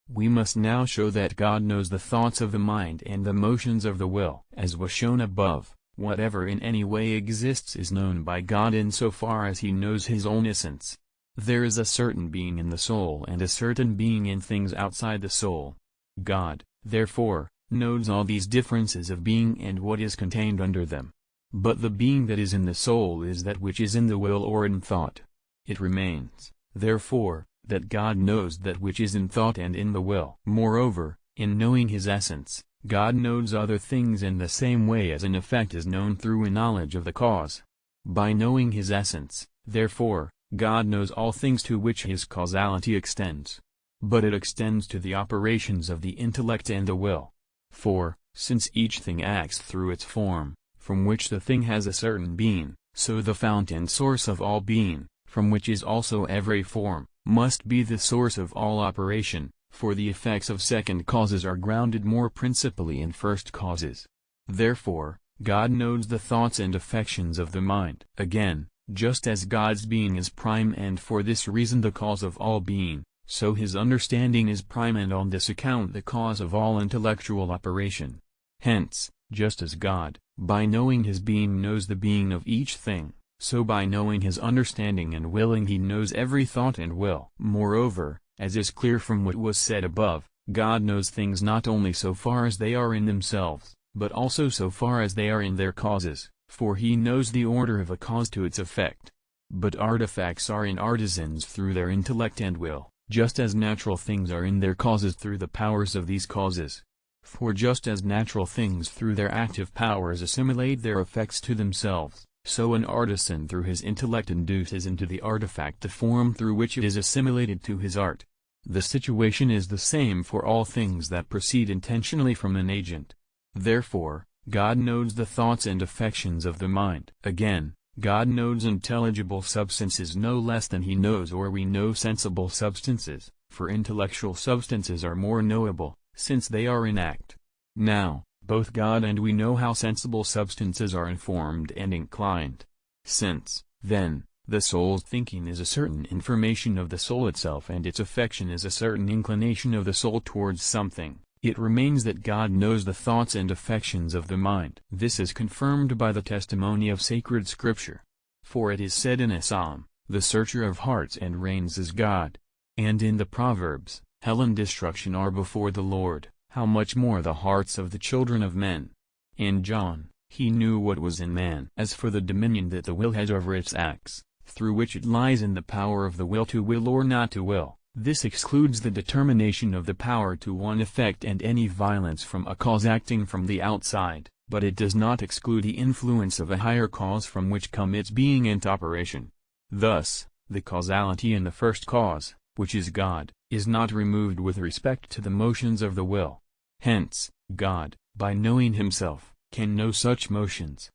We must now show that God knows the thoughts of the mind and the motions of the will. As was shown above, whatever in any way exists is known by God insofar as he knows his own essence. There is a certain being in the soul and a certain being in things outside the soul. God, therefore, knows all these differences of being and what is contained under them. But the being that is in the soul is that which is in the will or in thought. It remains, therefore, that God knows that which is in thought and in the will. Moreover, in knowing his essence, God knows other things in the same way as an effect is known through a knowledge of the cause. By knowing his essence, therefore, God knows all things to which his causality extends. But it extends to the operations of the intellect and the will. For, since each thing acts through its form, from which the thing has a certain being, so the fount and source of all being, from which is also every form, must be the source of all operation, for the effects of second causes are grounded more principally in first causes. Therefore, God knows the thoughts and affections of the mind. Again, just as God's being is prime and for this reason the cause of all being, so his understanding is prime and on this account the cause of all intellectual operation. Hence, just as God, by knowing his being knows the being of each thing, so by knowing his understanding and willing he knows every thought and will. Moreover, as is clear from what was said above, God knows things not only so far as they are in themselves, but also so far as they are in their causes, for he knows the order of a cause to its effect. But artifacts are in artisans through their intellect and will, just as natural things are in their causes through the powers of these causes. For just as natural things through their active powers assimilate their effects to themselves, so an artisan through his intellect induces into the artifact the form through which it is assimilated to his art. The situation is the same for all things that proceed intentionally from an agent. Therefore, God knows the thoughts and affections of the mind. Again, God knows intelligible substances no less than he knows or we know sensible substances, for intellectual substances are more knowable, since they are in act. Now, both God and we know how sensible substances are informed and inclined. Since, then, the soul's thinking is a certain information of the soul itself and its affection is a certain inclination of the soul towards something, it remains that God knows the thoughts and affections of the mind. This is confirmed by the testimony of sacred scripture. For it is said in a psalm, "The searcher of hearts and reins is God." And in the Proverbs, "Hell and destruction are before the Lord, how much more the hearts of the children of men." In John, "He knew what was in man." As for the dominion that the will has over its acts, through which it lies in the power of the will to will or not to will, this excludes the determination of the power to one effect and any violence from a cause acting from the outside, but it does not exclude the influence of a higher cause from which come its being and operation. Thus, the causality in the first cause, which is God, is not removed with respect to the motions of the will. Hence, God, by knowing himself, can know such motions,